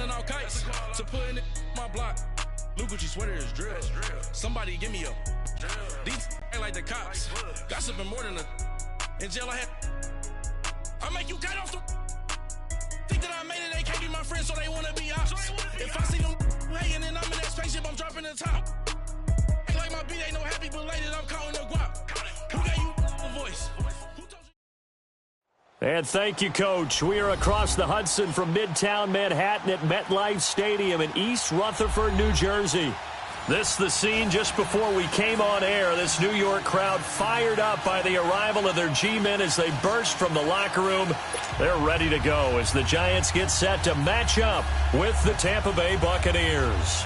selling all kites to putting it in my block. Blue Gucci sweater is drill. Somebody give me a these ain't like the cops. Gossiping more than a in jail I had. I make you cut off the think that I made it, they can't be my friends, so they wanna be ops. If I see them hanging and I'm in that spaceship, I'm dropping the top. Ain't like my beat ain't no happy belated, I'm counting the guap. Who gave you the voice? And thank you, Coach. We are across the Hudson from Midtown Manhattan at MetLife Stadium in East Rutherford, New Jersey. This is the scene just before we came on air. This New York crowd fired up by the arrival of their G-men as they burst from the locker room. They're ready to go as the Giants get set to match up with the Tampa Bay Buccaneers.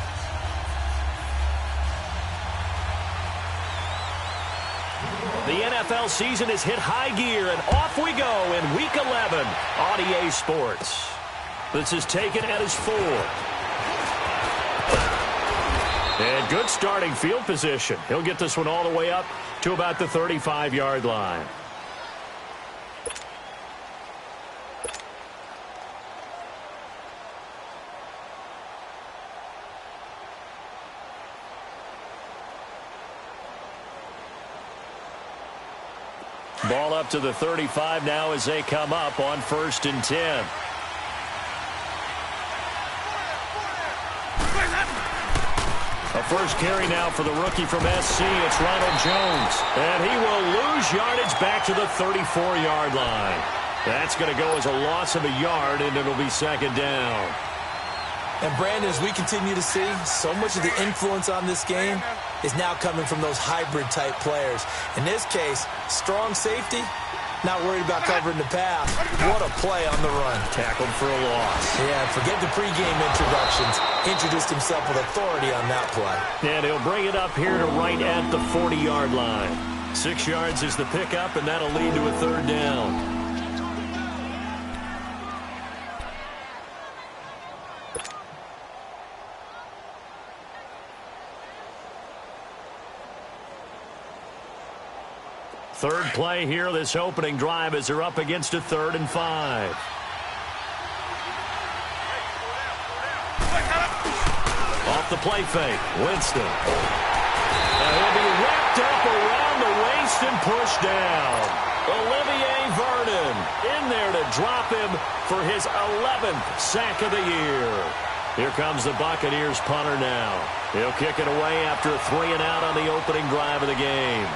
The NFL season has hit high gear, and off we go in Week 11 on EA Sports. This is taken at his 4. And good starting field position. He'll get this one all the way up to about the 35-yard line. Ball up to the 35 now as they come up on 1st and 10. A first carry now for the rookie from SC. It's Ronald Jones. And he will lose yardage back to the 34-yard line. That's going to go as a loss of a yard, and it'll be 2nd down. And, Brandon, as we continue to see, so much of the influence on this game is now coming from those hybrid-type players. In this case, strong safety, not worried about covering the pass. What a play on the run. Tackled for a loss. Yeah, forget the pregame introductions. Introduced himself with authority on that play. And he'll bring it up here to right at the 40-yard line. 6 yards is the pickup, and that'll lead to a 3rd down. Third play here, this opening drive, as they're up against a 3rd and 5. Off the play fake, Winston. And he'll be wrapped up around the waist and pushed down. Olivier Vernon in there to drop him for his 11th sack of the year. Here comes the Buccaneers punter now. He'll kick it away after a 3-and-out on the opening drive of the game.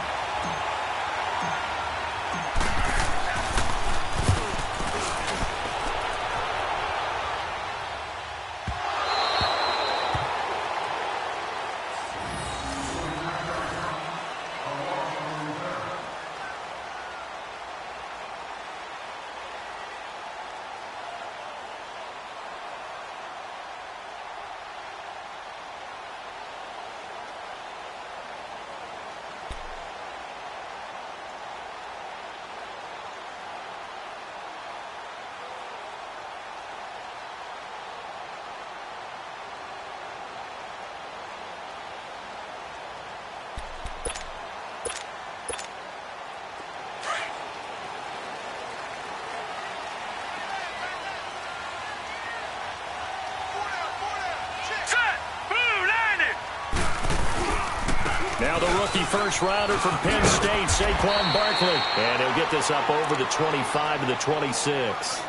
Now the rookie first-rounder from Penn State, Saquon Barkley. And he'll get this up over the 25 to the 26.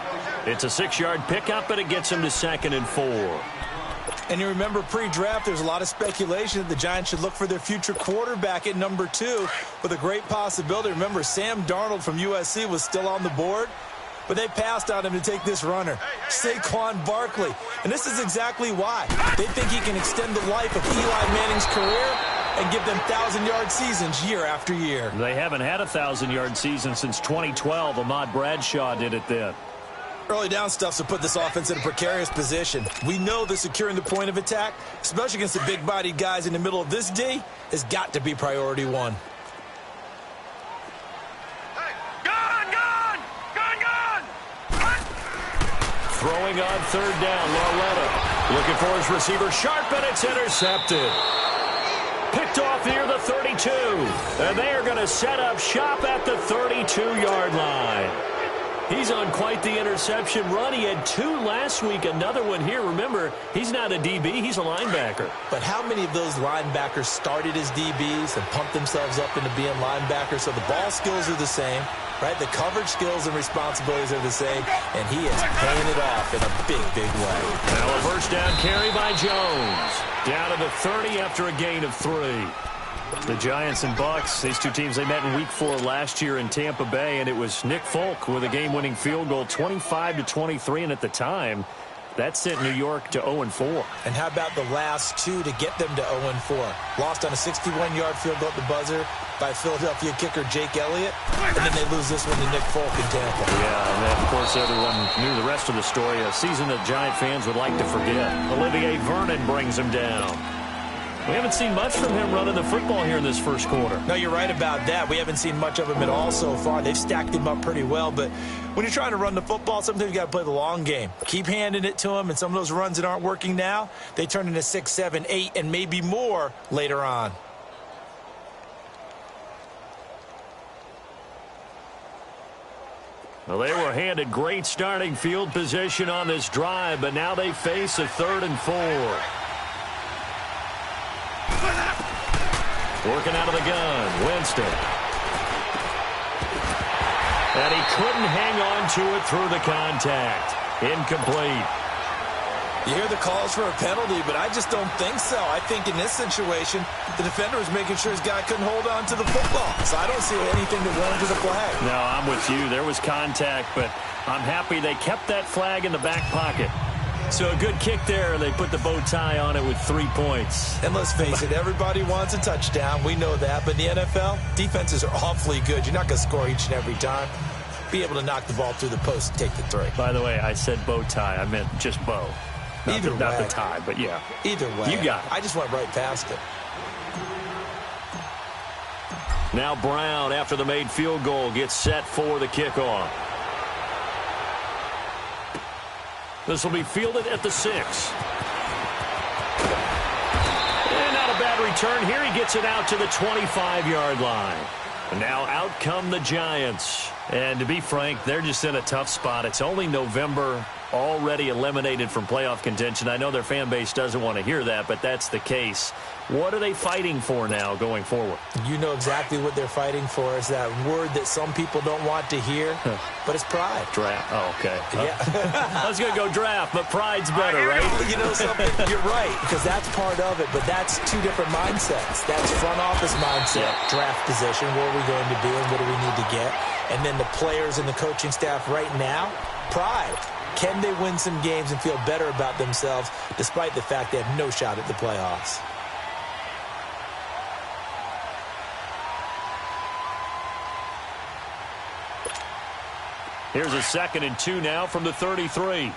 It's a 6-yard pickup, but it gets him to 2nd and 4. And you remember pre-draft, there's a lot of speculation that the Giants should look for their future quarterback at number 2 with a great possibility. Remember, Sam Darnold from USC was still on the board, but they passed on him to take this runner, Saquon Barkley. And this is exactly why. They think he can extend the life of Eli Manning's career and give them 1,000-yard seasons year after year. They haven't had a 1,000-yard season since 2012. Ahmad Bradshaw did it then. Early down stuffs will put this offense in a precarious position. We know that securing the point of attack, especially against the big-bodied guys in the middle of this D, has got to be priority 1. Throwing on 3rd down, Lauletta. Looking for his receiver, Sharp, and it's intercepted. Picked off near the 32. And they are going to set up shop at the 32-yard line. He's on quite the interception run. He had 2 last week, another one here. Remember, he's not a DB, he's a linebacker. But how many of those linebackers started as DBs and pumped themselves up into being linebackers? So the ball skills are the same, right? The coverage skills and responsibilities are the same, and he is paying it off in a big, big way. Now a first down carry by Jones. Down to the 30 after a gain of 3. The Giants and Bucs, these two teams, they met in Week 4 last year in Tampa Bay, and it was Nick Folk with a game-winning field goal, 25-23, and at the time, that sent New York to 0-4. And how about the last 2 to get them to 0-4? Lost on a 61-yard field goal at the buzzer by Philadelphia kicker Jake Elliott, and then they lose this one to Nick Folk in Tampa. Yeah, and then, of course, everyone knew the rest of the story, a season that Giant fans would like to forget. Olivier Vernon brings him down. We haven't seen much from him running the football here in this first quarter. No, you're right about that. We haven't seen much of him at all so far. They've stacked him up pretty well, but when you're trying to run the football, sometimes you got to play the long game. Keep handing it to him, and some of those runs that aren't working now, they turn into 6, 7, 8, and maybe more later on. Well, they were handed great starting field position on this drive, but now they face a 3rd and 4. Working out of the gun, Winston. And he couldn't hang on to it through the contact. Incomplete. You hear the calls for a penalty, but I just don't think so. I think in this situation, the defender was making sure his guy couldn't hold on to the football. So I don't see anything that warranted the flag. No, I'm with you. There was contact, but I'm happy they kept that flag in the back pocket. So a good kick there, and they put the bow tie on it with 3 points. And let's face it, everybody wants a touchdown. We know that. But in the NFL, defenses are awfully good. You're not going to score each and every time. Be able to knock the ball through the post and take the 3. By the way, I said bow tie. I meant just bow. Not the tie, but yeah. Either way. You got it. I just went right past it. Now Brown, after the made field goal, gets set for the kickoff. This will be fielded at the 6. And not a bad return here. He gets it out to the 25-yard line. And now out come the Giants. And to be frank, they're just in a tough spot. It's only November, already eliminated from playoff contention. I know their fan base doesn't want to hear that, but that's the case. What are they fighting for now going forward? You know exactly what they're fighting for. Is that word that some people don't want to hear, but it's pride. Draft. Oh, okay. Yeah. I was going to go draft, but pride's better, right? You know something? You're right, because that's part of it, but that's 2 different mindsets. That's front office mindset, draft position, where are we going to be and what do we need to get? And then the players and the coaching staff right now, pride. Can they win some games and feel better about themselves despite the fact they have no shot at the playoffs? Here's a 2nd and 2 now from the 33.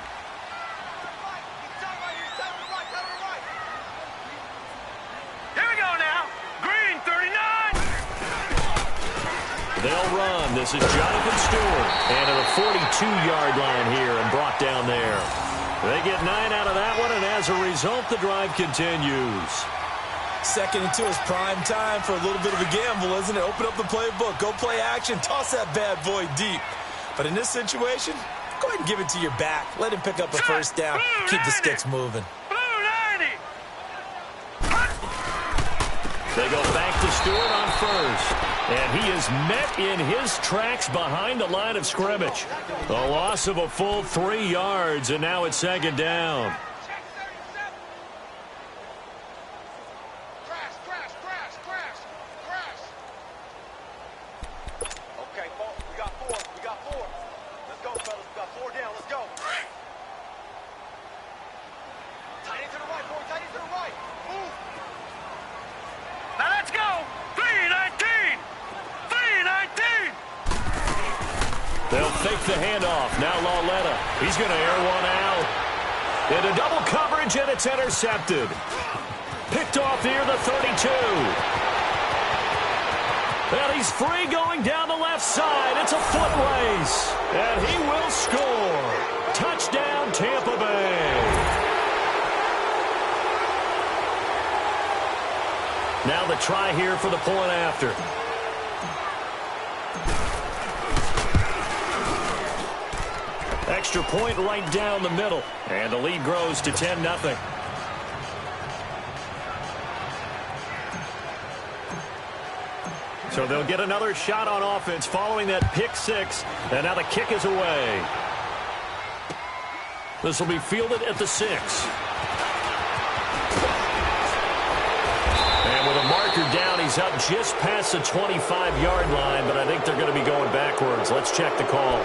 They'll run. This is Jonathan Stewart. And to the 42-yard line here and brought down there. They get 9 out of that one, and as a result, the drive continues. 2nd and 2 is prime time for a little bit of a gamble, isn't it? Open up the playbook. Go play action. Toss that bad boy deep. But in this situation, go ahead and give it to your back. Let him pick up a first down. Keep the sticks moving. They go back to Stewart on first. And he is met in his tracks behind the line of scrimmage. A loss of a full 3 yards, and now it's 2nd down. They'll fake the handoff. Now Lauletta. He's going to air one out. Into double coverage, and it's intercepted. Picked off near the 32. And he's free going down the left side. It's a foot race. And he will score. Touchdown, Tampa Bay. Now the try here for the point after. extra point right down the middle. And the lead grows to 10-0. So they'll get another shot on offense following that pick six. And now the kick is away. This will be fielded at the 6. And with a marker down, he's up just past the 25-yard line, but I think they're going to be going backwards. Let's check the call.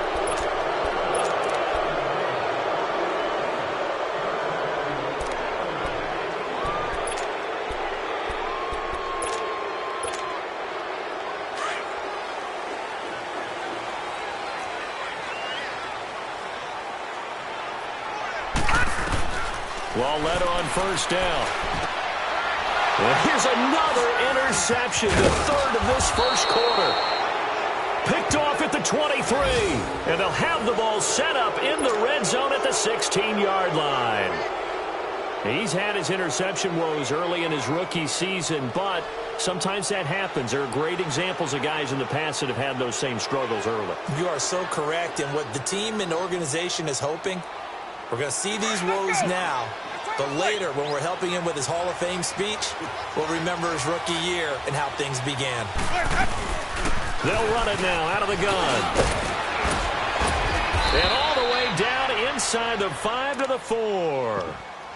Well led on first down. And here's another interception, the third of this first quarter. Picked off at the 23. And they'll have the ball set up in the red zone at the 16-yard line. He's had his interception woes early in his rookie season, but sometimes that happens. There are great examples of guys in the past that have had those same struggles early. You are so correct. And what the team and organization is hoping, we're going to see these woes now, but later when we're helping him with his Hall of Fame speech, we'll remember his rookie year and how things began. They'll run it now out of the gun. And all the way down inside the 5 to the 4.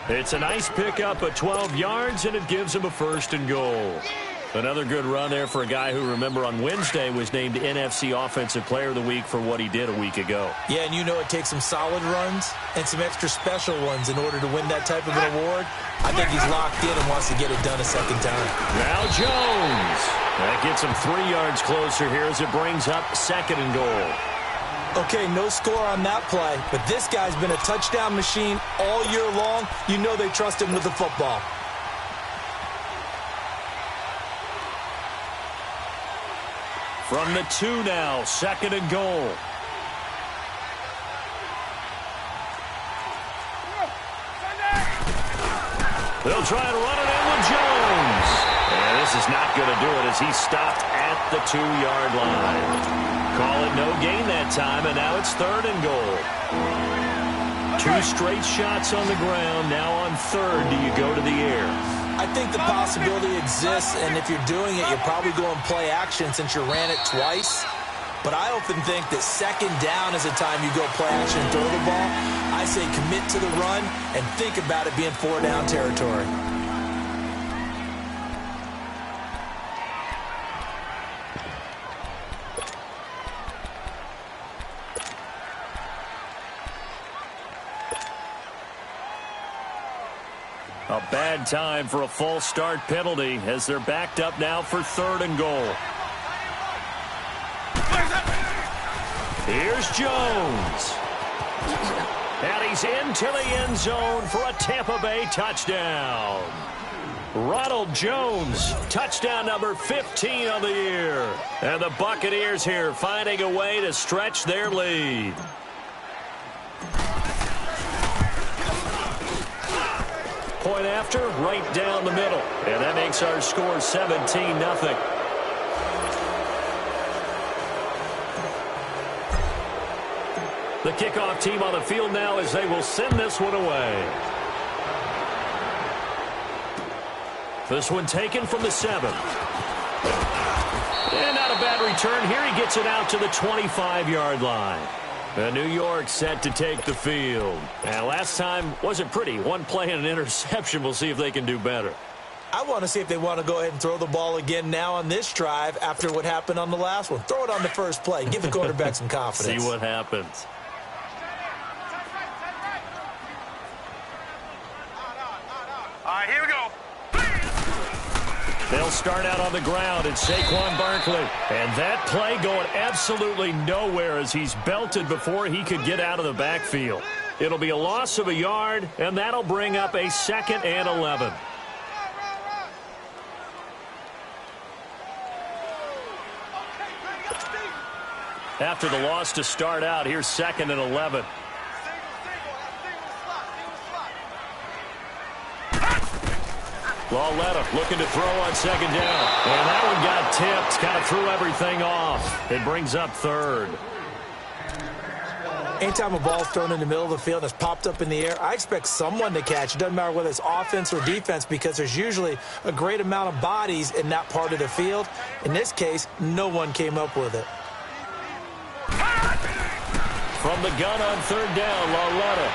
It's a nice pickup of 12 yards, and it gives him a 1st and goal. Another good run there for a guy who, remember, on Wednesday was named NFC Offensive Player of the Week for what he did a week ago. Yeah, and you know it takes some solid runs and some extra special ones in order to win that type of an award. I think he's locked in and wants to get it done a second time. Now Jones. That gets him 3 yards closer here as it brings up 2nd and goal. Okay, no score on that play, but this guy's been a touchdown machine all year long. You know they trust him with the football. From the 2 now, 2nd and goal. They'll try and run it in with Jones. And this is not going to do it as he stopped at the 2-yard line. Call it no gain that time, and now it's 3rd and goal. 2 straight shots on the ground. Now on 3rd, do you go to the air? I think the possibility exists, and if you're doing it, you're probably going play action since you ran it twice. But I often think that 2nd down is a time you go play action and throw the ball. I say commit to the run and think about it being 4-down territory. A bad time for a false start penalty as they're backed up now for 3rd and goal. Here's Jones. And he's into the end zone for a Tampa Bay touchdown. Ronald Jones, touchdown number 15 on the year. And the Buccaneers here finding a way to stretch their lead. Point after, right down the middle. And that makes our score 17-0. The kickoff team on the field now as they will send this one away. This one taken from the 7. And not a bad return here. He gets it out to the 25-yard line. New York set to take the field. And last time wasn't pretty. One play and an interception. We'll see if they can do better. I want to see if they want to go ahead and throw the ball again now on this drive after what happened on the last one. Throw it on the first play. Give the quarterback some confidence. See what happens. All right, here we go. They'll start out on the ground. It's Saquon Barkley. And that play going absolutely nowhere as he's belted before he could get out of the backfield. It'll be a loss of a yard, and that'll bring up a 2nd and 11. After the loss to start out, here's 2nd and 11. Lawletta looking to throw on 2nd down. And that one got tipped, kind of threw everything off. It brings up 3rd. Anytime a ball's thrown in the middle of the field that's popped up in the air, I expect someone to catch. It doesn't matter whether it's offense or defense because there's usually a great amount of bodies in that part of the field. In this case, no one came up with it. From the gun on third down, Lauletta.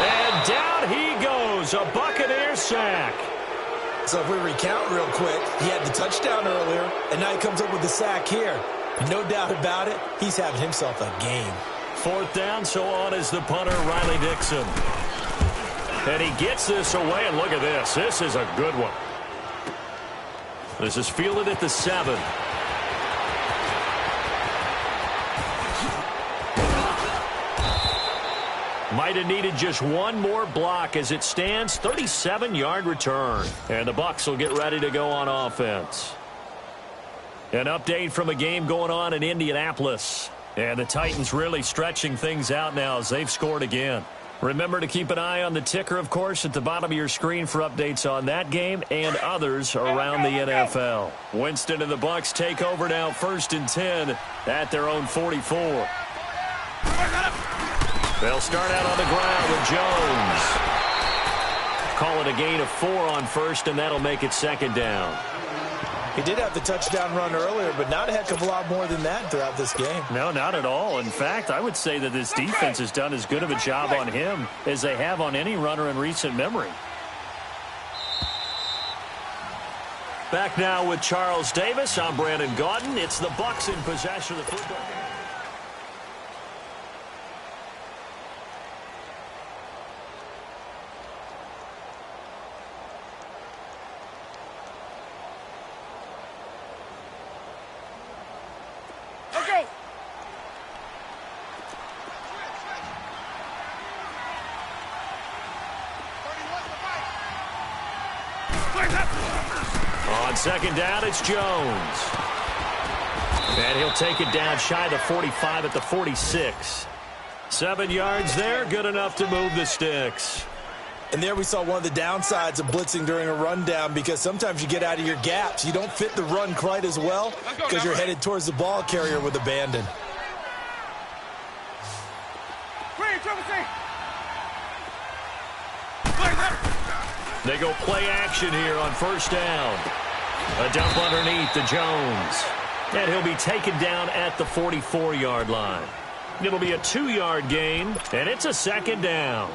And down he goes, a Buccaneer sack. So if we recount real quick, he had the touchdown earlier, and now he comes up with the sack here. No doubt about it, he's having himself a game. Fourth down, so on is the punter, Riley Dixon. And he gets this away, and look at this. This is a good one. This is fielded at the 7. Might have needed just one more block as it stands. 37-yard return. And the Bucs will get ready to go on offense. An update from a game going on in Indianapolis. And the Titans really stretching things out now as they've scored again. Remember to keep an eye on the ticker, of course, at the bottom of your screen for updates on that game and others around the NFL. Winston and the Bucs take over now, 1st and 10 at their own 44. They'll start out on the ground with Jones. Call it a gain of 4 on first, and that'll make it 2nd down. He did have the touchdown run earlier, but not a heck of a lot more than that throughout this game. No, not at all. In fact, I would say that this defense has done as good of a job on him as they have on any runner in recent memory. Back now with Charles Davis. I'm Brandon Gaudin. It's the Bucs in possession of the football. On 2nd down, it's Jones. And he'll take it down shy of the 45 at the 46. 7 yards there, good enough to move the sticks. And there we saw one of the downsides of blitzing during a rundown because sometimes you get out of your gaps. You don't fit the run quite as well because you're headed towards the ball carrier with abandon. They go play action here on 1st down. A dump underneath to Jones. And he'll be taken down at the 44-yard line. It'll be a 2-yard gain, and it's a 2nd down.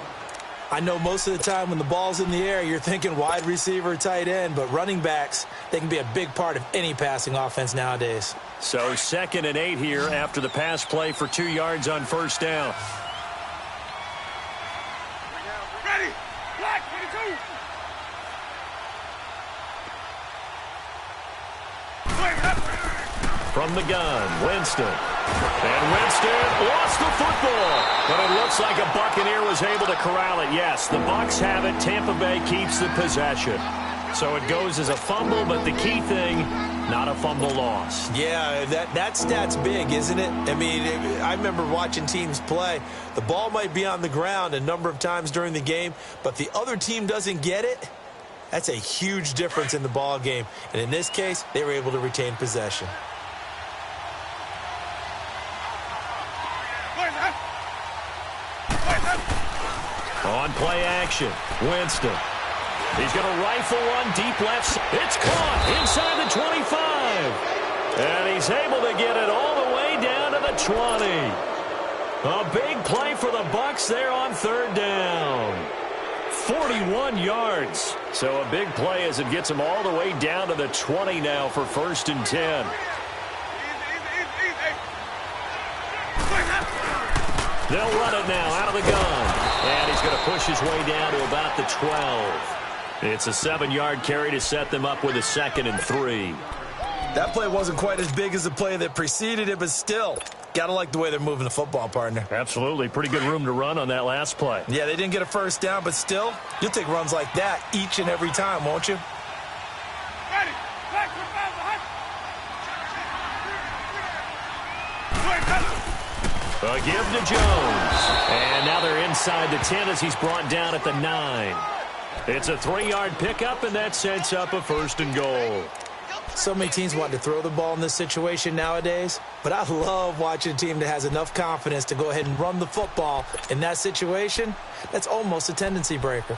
I know most of the time when the ball's in the air, you're thinking wide receiver, tight end, but running backs, they can be a big part of any passing offense nowadays. So 2nd and 8 here after the pass play for 2 yards on 1st down. Ready, black, 22. From the gun, Winston. And Winston lost the football. But it looks like a Buccaneer was able to corral it. Yes, the Bucs have it. Tampa Bay keeps the possession. So it goes as a fumble, but the key thing, not a fumble loss. Yeah, that stat's big, isn't it? I mean, I remember watching teams play. The ball might be on the ground a number of times during the game, but the other team doesn't get it. That's a huge difference in the ball game. And in this case, they were able to retain possession. On play action, Winston. He's going to rifle one deep left. It's caught inside the 25. And he's able to get it all the way down to the 20. A big play for the Bucs there on 3rd down. 41 yards. So a big play as it gets him all the way down to the 20 now for 1st and 10. They'll run it now out of the gun. And he's going to push his way down to about the 12. It's a 7-yard carry to set them up with a 2nd and 3. That play wasn't quite as big as the play that preceded it, but still, got to like the way they're moving the football, partner. Absolutely. Pretty good room to run on that last play. Yeah, they didn't get a 1st down, but still, you'll take runs like that each and every time, won't you? Ready, black, a give to Jones. And now they're inside the 10 as he's brought down at the 9. It's a 3-yard pickup, and that sets up a 1st and goal. So many teams want to throw the ball in this situation nowadays, but I love watching a team that has enough confidence to go ahead and run the football. In that situation, that's almost a tendency breaker.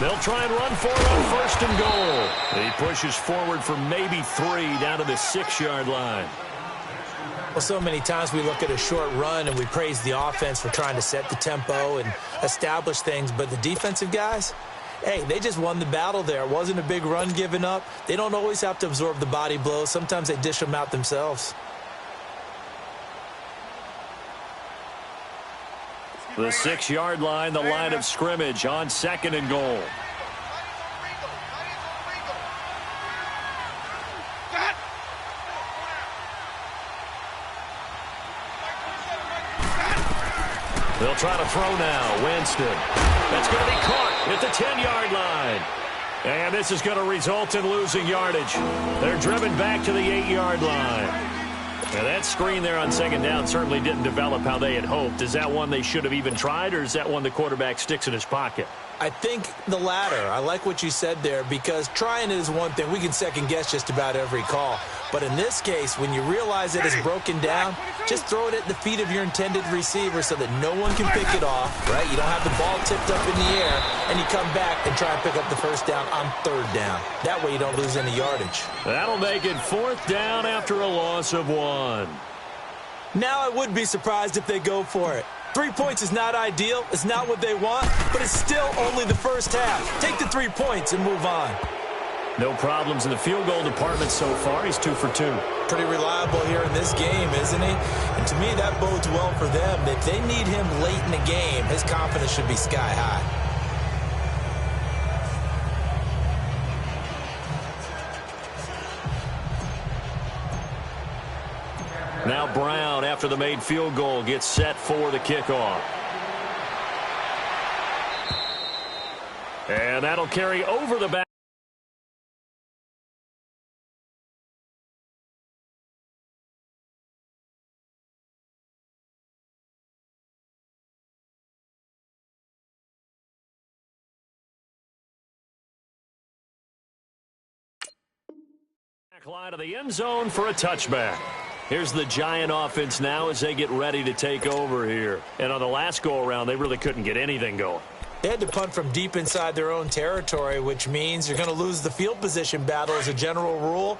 They'll try and run for it on 1st and goal. He pushes forward for maybe 3 down to the 6-yard line. Well, so many times we look at a short run and we praise the offense for trying to set the tempo and establish things, but the defensive guys, hey, they just won the battle there. It wasn't a big run given up. They don't always have to absorb the body blows. Sometimes they dish them out themselves. The 6-yard line, the line of scrimmage on 2nd and goal. They'll try to throw now. Winston. That's going to be caught at the 10-yard line. And this is going to result in losing yardage. They're driven back to the 8-yard line. Now, that screen there on 2nd down certainly didn't develop how they had hoped. Is that one they should have even tried, or is that one the quarterback sticks in his pocket? I think the latter. I like what you said there, because trying it is one thing. We can second-guess just about every call. But in this case, when you realize it is broken down, just throw it at the feet of your intended receiver so that no one can pick it off, right? You don't have the ball tipped up in the air, and you come back and try and pick up the 1st down on 3rd down. That way you don't lose any yardage. That'll make it 4th down after a loss of 1. Now I would be surprised if they go for it. 3 points is not ideal. It's not what they want, but it's still only the first half. Take the 3 points and move on. No problems in the field goal department so far. He's 2 for 2. Pretty reliable here in this game, isn't he? And to me, that bodes well for them. If they need him late in the game, his confidence should be sky high. Now Brown, after the made field goal, gets set for the kickoff. And that'll carry over the back. Line of the end zone for a touchback. Here's the Giant offense now as they get ready to take over here. And on the last go-around, they really couldn't get anything going. They had to punt from deep inside their own territory, which means you're going to lose the field position battle as a general rule.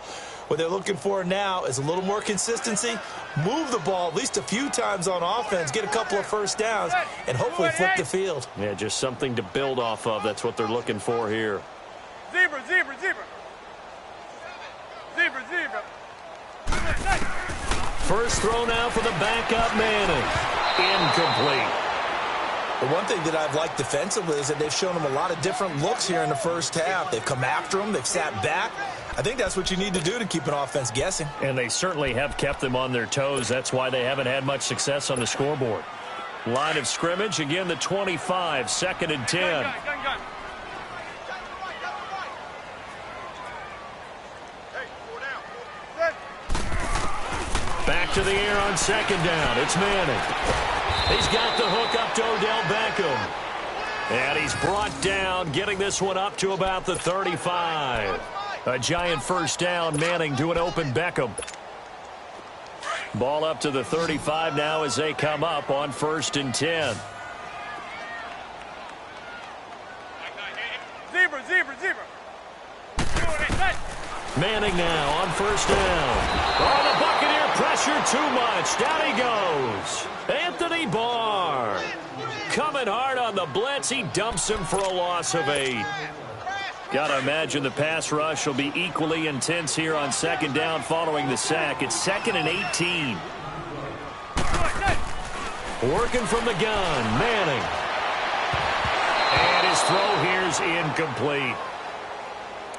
What they're looking for now is a little more consistency, move the ball at least a few times on offense, get a couple of 1st downs, and hopefully flip the field. Yeah, just something to build off of. That's what they're looking for here. Zebra, zebra, zebra. Zebra, zebra. First throw now for the backup Manning. Incomplete. The one thing that I've liked defensively is that they've shown them a lot of different looks here in the first half. They've come after them. They've sat back. I think that's what you need to do to keep an offense guessing. And they certainly have kept them on their toes. That's why they haven't had much success on the scoreboard. Line of scrimmage, again, the 25, 2nd and 10. Gun. Back to the air on 2nd down. It's Manning. He's got the hook up to Odell Beckham. And he's brought down, getting this one up to about the 35. A Giant 1st down. Manning to an open Beckham. Ball up to the 35 now as they come up on 1st and 10. Zebra, zebra, zebra. Manning now on 1st down. Oh, the Buccaneer pressure too much. Down he goes. Anthony Barr coming hard on the blitz. He dumps him for a loss of 8. Got to imagine the pass rush will be equally intense here on 2nd down following the sack. It's 2nd and 18. Working from the gun, Manning. And his throw here's incomplete.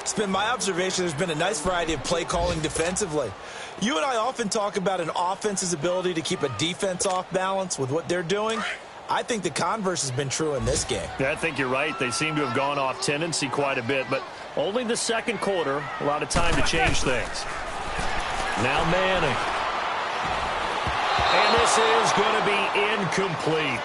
It's been my observation there's been a nice variety of play calling defensively. You and I often talk about an offense's ability to keep a defense off balance with what they're doing. I think the converse has been true in this game. Yeah, I think you're right. They seem to have gone off tendency quite a bit, but only the second quarter, a lot of time to change things. Now Manning. And this is going to be incomplete.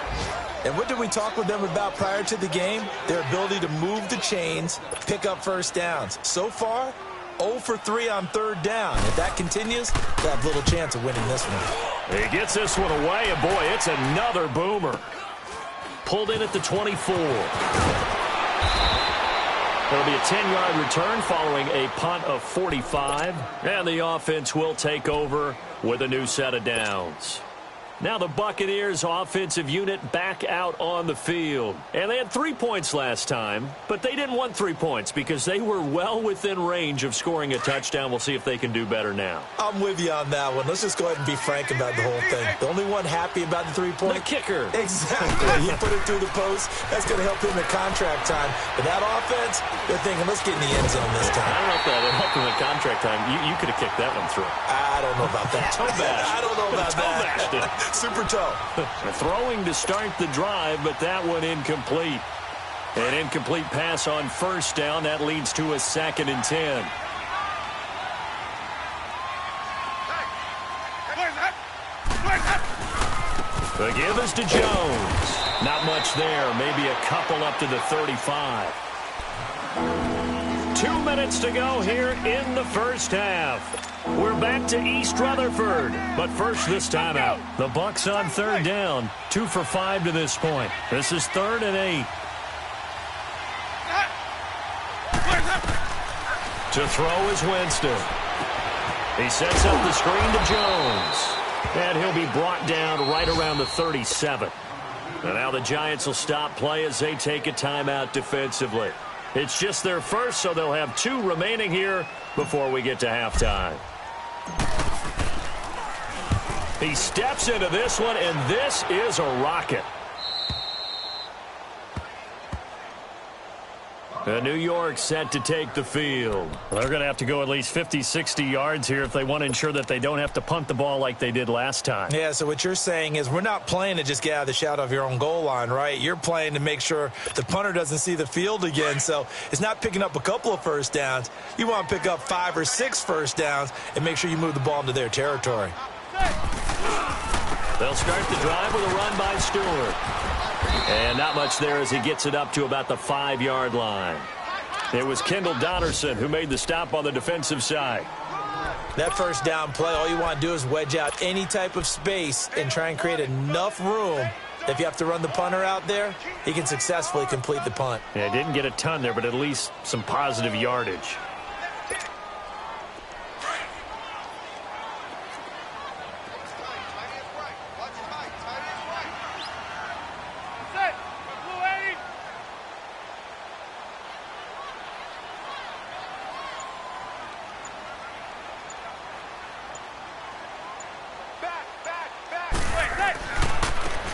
And what did we talk with them about prior to the game? Their ability to move the chains, pick up first downs. So far, 0 for 3 on third down. If that continues, they have little chance of winning this one. He gets this one away, and boy, it's another boomer. Pulled in at the 24. It'll be a 10-yard return following a punt of 45. And the offense will take over with a new set of downs. Now the Buccaneers offensive unit back out on the field. And they had 3 points last time, but they didn't want 3 points because they were well within range of scoring a touchdown. We'll see if they can do better now. I'm with you on that one. Let's just go ahead and be frank about the whole thing. The only one happy about the 3-point? The kicker. Exactly. He put it through the post. That's going to help him in contract time. But that offense, they're thinking, let's get in the end zone this time. I don't know if that helped him in contract time. You could have kicked that one through. I don't know about that. Toe bash. I don't know about Toe that. Super toe. Throwing to start the drive, but that one incomplete. An incomplete pass on first down. That leads to a 2nd and 10. The give is to Jones. Not much there. Maybe a couple up to the 35. 2 minutes to go here in the first half. We're back to East Rutherford, but first this timeout. The Bucs on third down, 2 for 5 to this point. This is 3rd and 8. To throw is Winston. He sets up the screen to Jones, and he'll be brought down right around the 37. And now the Giants will stop play as they take a timeout defensively. It's just their first, so they'll have 2 remaining here before we get to halftime. He steps into this one, and this is a rocket. New York set to take the field. They're going to have to go at least 50, 60 yards here if they want to ensure that they don't have to punt the ball like they did last time. Yeah, so what you're saying is we're not playing to just get out of the shadow of your own goal line, right? You're playing to make sure the punter doesn't see the field again. So it's not picking up a couple of first downs. You want to pick up 5 or 6 first downs and make sure you move the ball into their territory. They'll start the drive with a run by Stewart. And not much there as he gets it up to about the 5-yard line. It was Kendall Donnerson who made the stop on the defensive side. That first down play, all you want to do is wedge out any type of space and try and create enough room. If you have to run the punter out there, he can successfully complete the punt. Yeah, didn't get a ton there, but at least some positive yardage.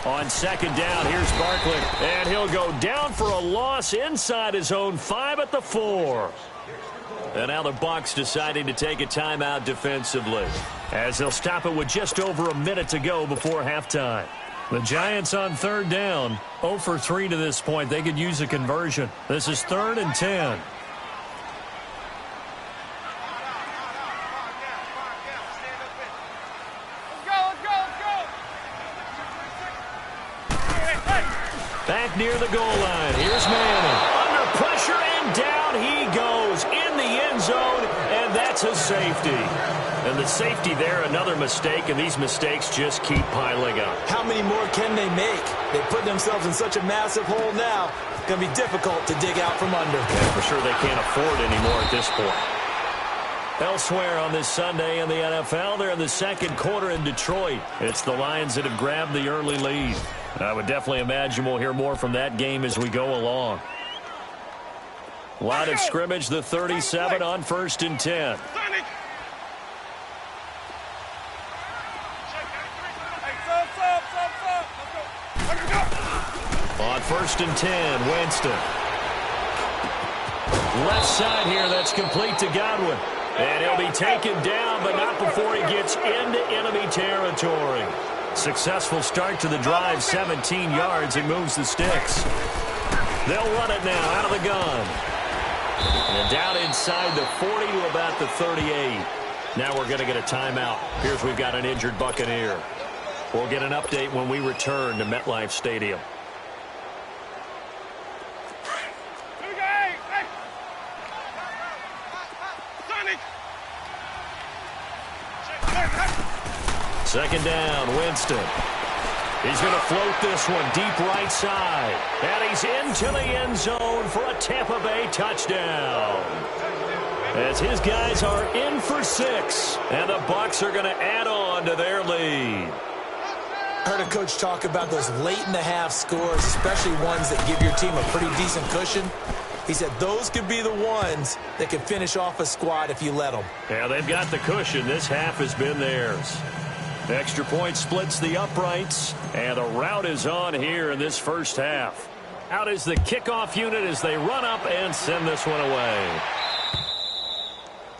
On second down, here's Barkley, and he'll go down for a loss inside his own 5 at the 4. And now the Bucs deciding to take a timeout defensively, as they'll stop it with just over a minute to go before halftime. The Giants on third down, 0 for 3 to this point. They could use a conversion. This is 3rd and 10. Back near the goal line. Here's Manning. Under pressure, and down he goes in the end zone, and that's a safety. And the safety there, another mistake, and these mistakes just keep piling up. How many more can they make? They put themselves in such a massive hole now. It's going to be difficult to dig out from under. Yeah, for sure they can't afford anymore at this point. Elsewhere on this Sunday in the NFL, they're in the second quarter in Detroit. It's the Lions that have grabbed the early lead. I would definitely imagine we'll hear more from that game as we go along. Line of scrimmage, the 37 on 1st and 10. On 1st and 10, Winston. Left side here, that's complete to Godwin. And he'll be taken down, but not before he gets into enemy territory. Successful start to the drive, 17 yards, and moves the sticks. They'll run it now out of the gun. And down inside the 40 to about the 38. Now we're going to get a timeout. Here's we've got an injured Buccaneer. We'll get an update when we return to MetLife Stadium. Second down, Winston. He's going to float this one deep right side. And he's into the end zone for a Tampa Bay touchdown. As his guys are in for 6. And the Bucs are going to add on to their lead. Heard a coach talk about those late-in-the-half scores, especially ones that give your team a pretty decent cushion. He said those could be the ones that can finish off a squad if you let them. Yeah, they've got the cushion. This half has been theirs. Extra point splits the uprights, and the route is on here in this first half. Out is the kickoff unit as they run up and send this one away.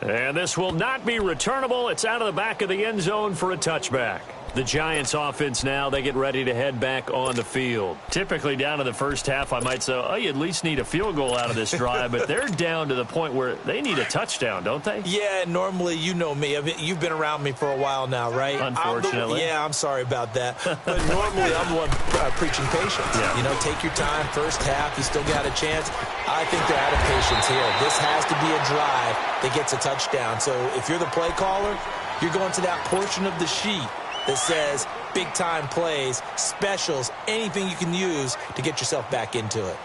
And this will not be returnable. It's out of the back of the end zone for a touchback. The Giants offense now, they get ready to head back on the field. Typically down to the first half, I might say, oh, you at least need a field goal out of this drive, but they're down to the point where they need a touchdown, don't they? Yeah, normally, you know me. I mean, you've been around me for a while now, right? Unfortunately. I'm sorry about that. But normally, I'm the one preaching patience. Yeah. You know, take your time, first half, you still got a chance. I think they're out of patience here. This has to be a drive that gets a touchdown. So if you're the play caller, you're going to that portion of the sheet that says big-time plays, specials, anything you can use to get yourself back into it.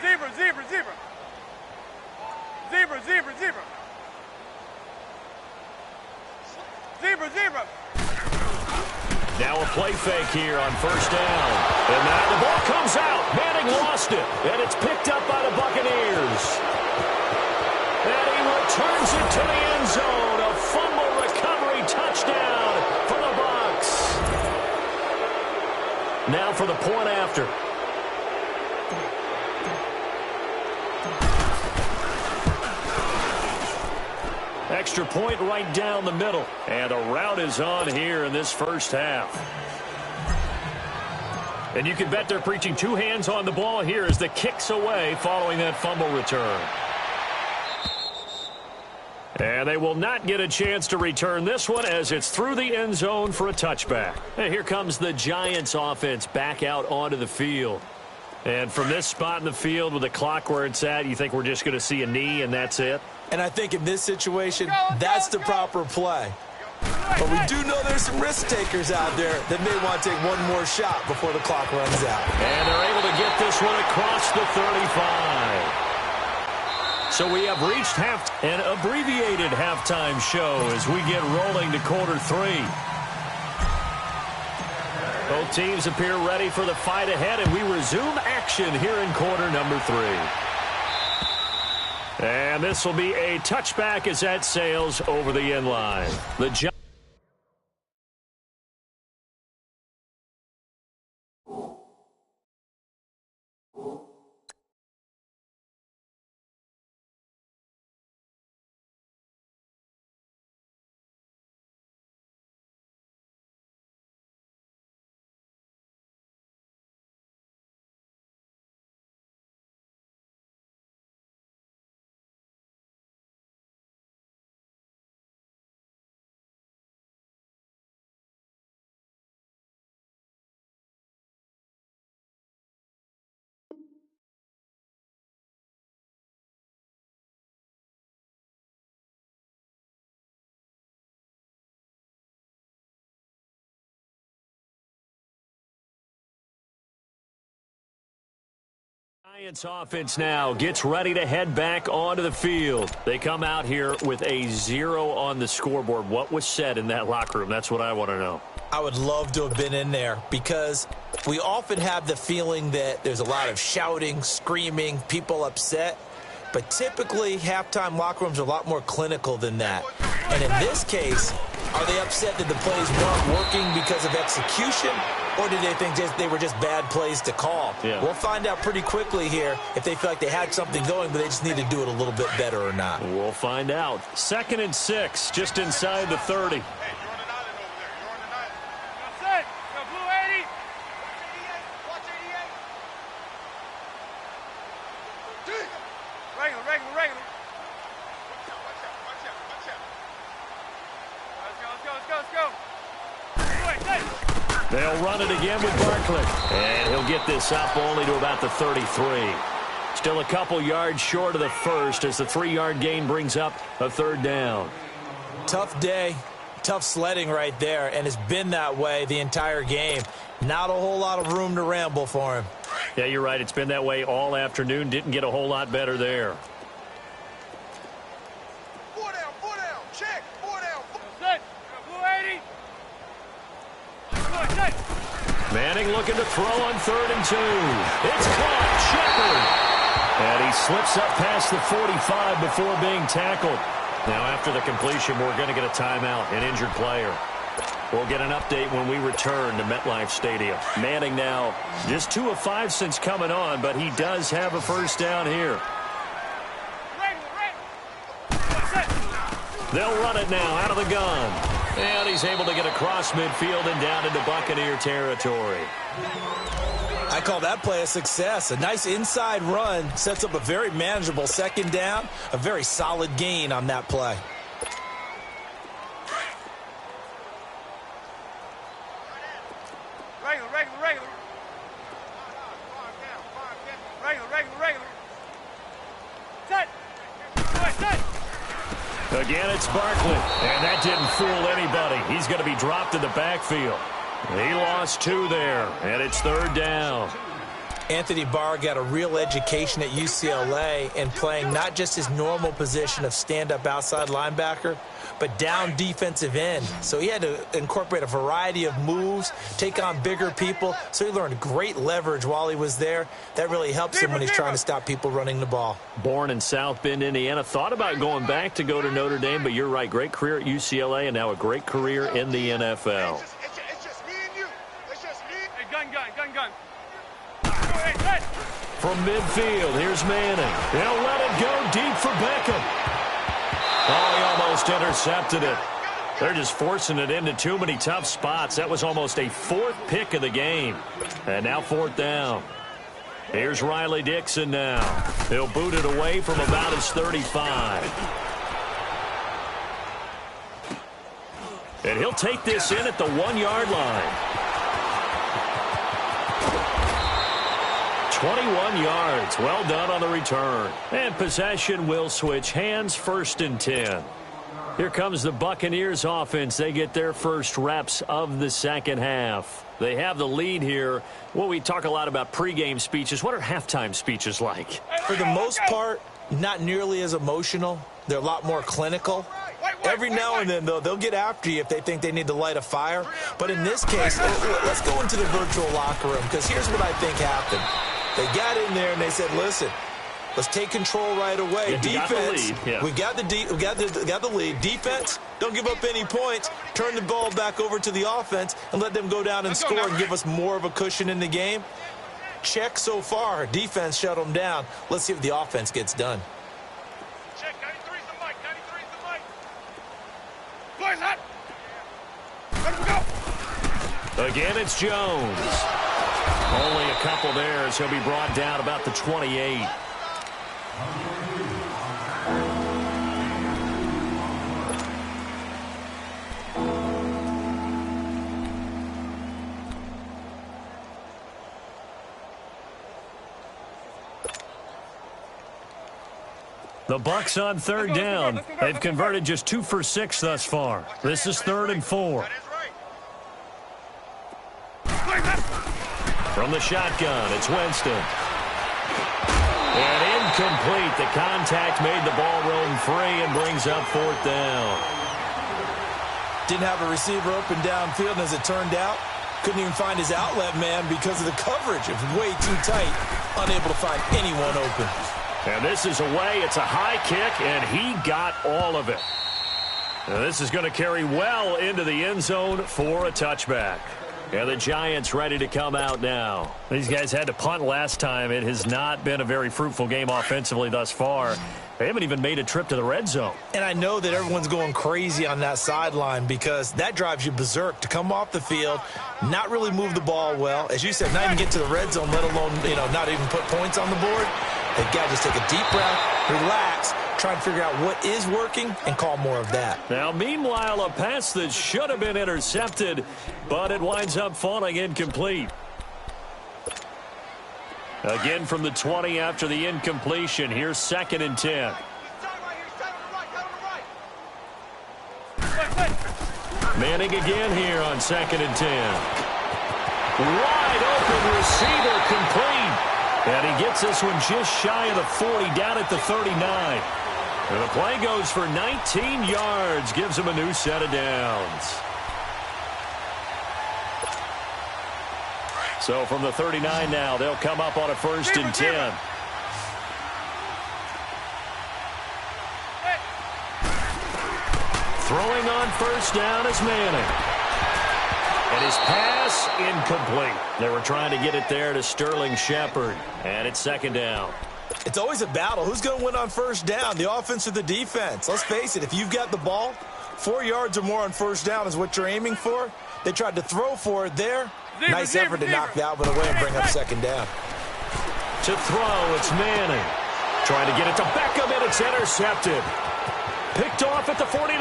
Zebra, zebra, zebra. Zebra, zebra, zebra. Zebra, zebra. Now a play fake here on first down. And now the ball comes out. Manning lost it. And it's picked up by the Buccaneers. And he returns it to the end zone. A fumble recovery touchdown for the Bucs. Now for the point after. Extra point right down the middle. And the route is on here in this first half. And you can bet they're preaching 2 hands on the ball here as the kick's away following that fumble return. And they will not get a chance to return this one as it's through the end zone for a touchback. And here comes the Giants offense back out onto the field. And from this spot in the field with the clock where it's at, you think we're just going to see a knee and that's it? And I think in this situation, that's the proper play. But we do know there's some risk takers out there that may want to take one more shot before the clock runs out. And they're able to get this one across the 35. So we have reached an abbreviated halftime show as we get rolling to quarter 3. Both teams appear ready for the fight ahead, and we resume action here in quarter number 3. And this will be a touchback as that sails over the end line. The Giants offense now gets ready to head back onto the field. They come out here with a 0 on the scoreboard. What was said in that locker room? That's what I want to know. I would love to have been in there because we often have the feeling that there's a lot of shouting, screaming, people upset. But typically, halftime locker rooms are a lot more clinical than that. And in this case, Are they upset that the plays weren't working because of execution, or did they think they were just bad plays to call? Yeah. We'll find out pretty quickly here if they feel like they had something going, but they just need to do it a little bit better or not. We'll find out. 2nd and 6, just inside the 30. Hey, you're on an island over there. You're on an island. That's it. Yo, blue 80. Watch 88. Regular. Watch out. Let's go. They'll run it again with Barkley. And he'll get this up only to about the 33. Still a couple yards short of the first as the 3-yard gain brings up a 3rd down. Tough day, tough sledding right there, and it's been that way the entire game. Not a whole lot of room to ramble for him. Yeah, you're right. It's been that way all afternoon. Didn't get a whole lot better there. 4 down. Check. 4 down. That's it. Blue 80. Manning looking to throw on 3rd and 2. It's caught. Shepard. And he slips up past the 45 before being tackled. Now, after the completion, we're going to get a timeout, an injured player. We'll get an update when we return to MetLife Stadium. Manning now just 2 of 5 since coming on, but he does have a first down here. They'll run it now out of the gun. And he's able to get across midfield and down into Buccaneer territory. I call that play a success. A nice inside run sets up a very manageable 2nd down. A very solid gain on that play. Regular. Set. Again, it's Barkley. And that didn't fool anybody. He's going to be dropped in the backfield. He lost 2 there, and it's 3rd down. Anthony Barr got a real education at UCLA in playing not just his normal position of stand-up outside linebacker, but down defensive end. So he had to incorporate a variety of moves, take on bigger people. So he learned great leverage while he was there. That really helps him when he's trying to stop people running the ball. Born in South Bend, Indiana. Thought about going back to go to Notre Dame, but you're right. Great career at UCLA and now a great career in the NFL. It's just me and you. It's just me. Hey, gun. From midfield, here's Manning. He'll let it go deep for Beckham. Oh, he almost intercepted it. They're just forcing it into too many tough spots. That was almost a 4th pick of the game. And now 4th down. Here's Riley Dixon now. He'll boot it away from about his 35. And he'll take this in at the 1-yard line. 21 yards. Well done on the return. And possession will switch hands, 1st and 10. Here comes the Buccaneers offense. They get their first reps of the 2nd half. They have the lead here. Well, we talk a lot about pregame speeches. What are halftime speeches like? For the most part, not nearly as emotional. They're a lot more clinical. Every now and then, though, they'll get after you if they think they need to light a fire. But in this case, let's go into the virtual locker room, because here's what I think happened. They got in there and they said, listen, let's take control right away. Yeah, defense, we got the lead. Defense, don't give up any points. Turn the ball back over to the offense and let them go down and score and give us more of a cushion in the game. Check so far. Defense shut them down. Let's see if the offense gets done. Check. 93's the mic. 93's the mic. Boys hot. Let him go. Again, it's Jones. Only a couple there as he'll be brought down about the 28. The Bucs on 3rd down. They've converted just 2 for 6 thus far. This is 3rd and 4. From the shotgun, it's Winston. And incomplete. The contact made the ball roam free and brings up 4th down. Didn't have a receiver open downfield, and as it turned out, couldn't even find his outlet man because of the coverage. It was way too tight, unable to find anyone open. And this is away. It's a high kick, and he got all of it. This is going to carry well into the end zone for a touchback. And the Giants ready to come out now. These guys had to punt last time. It has not been a very fruitful game offensively thus far. They haven't even made a trip to the red zone. And I know that everyone's going crazy on that sideline because that drives you berserk to come off the field, not really move the ball well. As you said, not even get to the red zone, let alone, not even put points on the board. They've got to just take a deep breath, relax, try and figure out what is working and call more of that. Now, meanwhile, a pass that should have been intercepted, but it winds up falling incomplete. Again from the 20 after the incompletion. Here's 2nd and 10. Manning again here on 2nd and 10. Wide open receiver complete. And he gets this one just shy of the 40, down at the 39. And the play goes for 19 yards, gives him a new set of downs. So from the 39 now, they'll come up on a 1st and 10. Throwing on 1st down is Manning. And his pass incomplete. They were trying to get it there to Sterling Shepard. And it's 2nd down. It's always a battle. Who's going to win on 1st down, the offense or the defense? Let's face it, if you've got the ball, 4 yards or more on 1st down is what you're aiming for. They tried to throw for it there. Nice effort to knock that one away and bring up 2nd down. To throw, it's Manning. Trying to get it to Beckham, and it's intercepted. Picked off at the 49.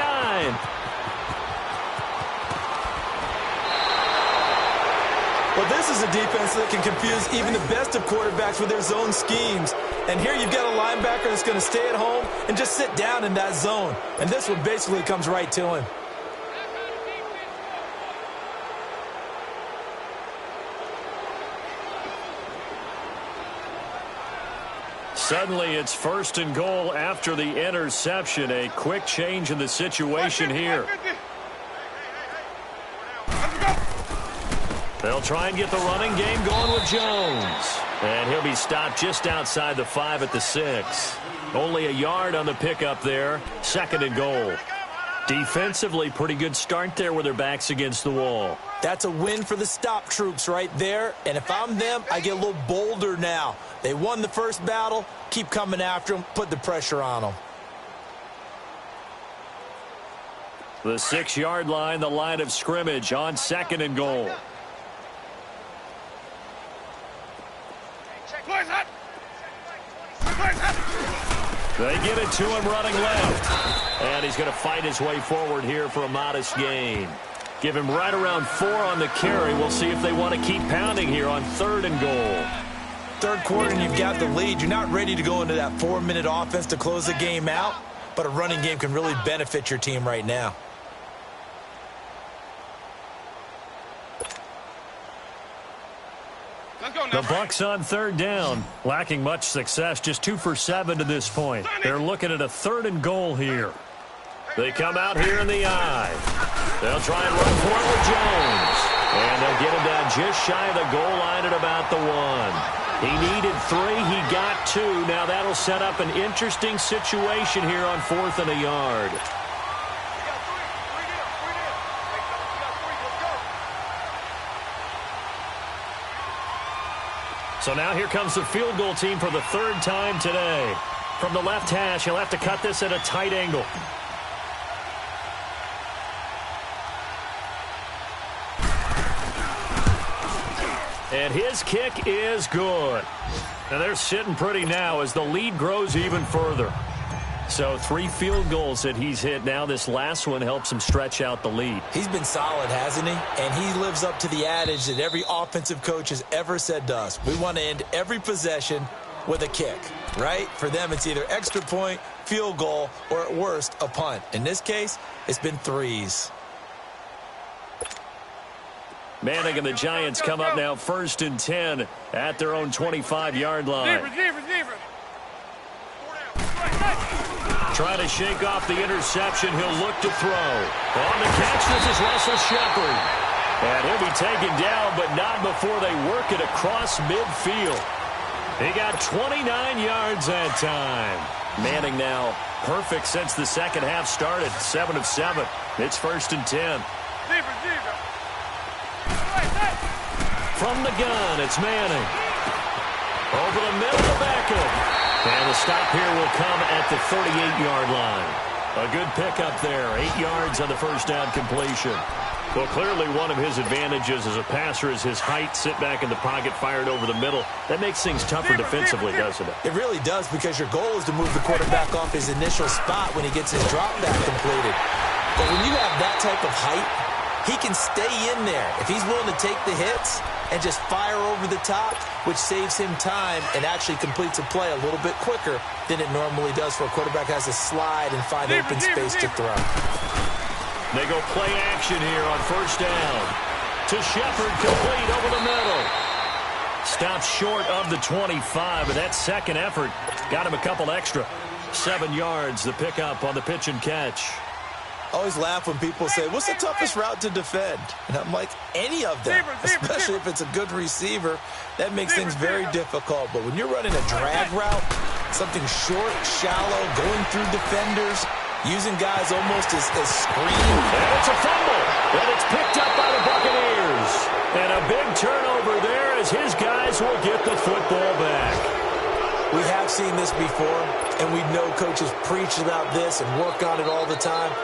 Well, this is a defense that can confuse even the best of quarterbacks with their zone schemes. And here you've got a linebacker that's going to stay at home and just sit down in that zone. And this one basically comes right to him. Suddenly, it's 1st and goal after the interception. A quick change in the situation here. They'll try and get the running game going with Jones. And he'll be stopped just outside the 5 at the 6. Only a yard on the pickup there. 2nd and goal. Defensively, pretty good start there with their backs against the wall. That's a win for the stop troops right there. And if I'm them, I get a little bolder now. They won the first battle. Keep coming after them. Put the pressure on them. The 6-yard line, the line of scrimmage on 2nd and goal. They get it to him running left. And he's going to fight his way forward here for a modest gain. Give him right around 4 on the carry. We'll see if they want to keep pounding here on 3rd and goal. 3rd quarter and you've got the lead. You're not ready to go into that 4-minute offense to close the game out. But a running game can really benefit your team right now. The Bucs on 3rd down, lacking much success, just 2 for 7 to this point. They're looking at a 3rd and goal here. They come out here in the eye. They'll try and run for it with Jones. And they'll get him down just shy of the goal line at about the 1. He needed 3, he got 2. Now that'll set up an interesting situation here on 4th and a yard. So now here comes the field goal team for the 3rd time today. From the left hash, he'll have to cut this at a tight angle. And his kick is good. And they're sitting pretty now as the lead grows even further. So 3 field goals that he's hit now. This last one helps him stretch out the lead. He's been solid, hasn't he? And he lives up to the adage that every offensive coach has ever said to us. We want to end every possession with a kick, right? For them, it's either extra point, field goal, or at worst, a punt. In this case, it's been 3s. Manning and the Giants come up now 1st and 10 at their own 25-yard line. Receiver. Trying to shake off the interception. He'll look to throw. On the catch, this is Russell Shepard. And he'll be taken down, but not before they work it across midfield. He got 29 yards that time. Manning now perfect since the second half started. 7 of 7. It's 1st and 10. From the gun, it's Manning. Over the middle to Beckham. And the stop here will come at the 38-yard line. A good pickup there. 8 yards on the first down completion. Well, clearly one of his advantages as a passer is his height. Sit back in the pocket, fired over the middle. That makes things tougher defensively, doesn't it? It really does, because your goal is to move the quarterback off his initial spot when he gets his drop back completed. But when you have that type of height, he can stay in there if he's willing to take the hits and just fire over the top, which saves him time and actually completes a play a little bit quicker than it normally does for a quarterback who has to slide and find open space to throw. They go play action here on first down. To Shepard, complete over the middle. Stops short of the 25, but that second effort got him a couple extra. 7 yards, the pickup on the pitch and catch. I always laugh when people say, what's the toughest route to defend? And I'm like, any of them, especially if it's a good receiver. That makes things very difficult. But when you're running a drag route, something short, shallow, going through defenders, using guys almost as screen. And it's a fumble. And it's picked up by the Buccaneers. And a big turnover there as his guys will get the football back. We have seen this before, and we know coaches preach about this and work on it all the time.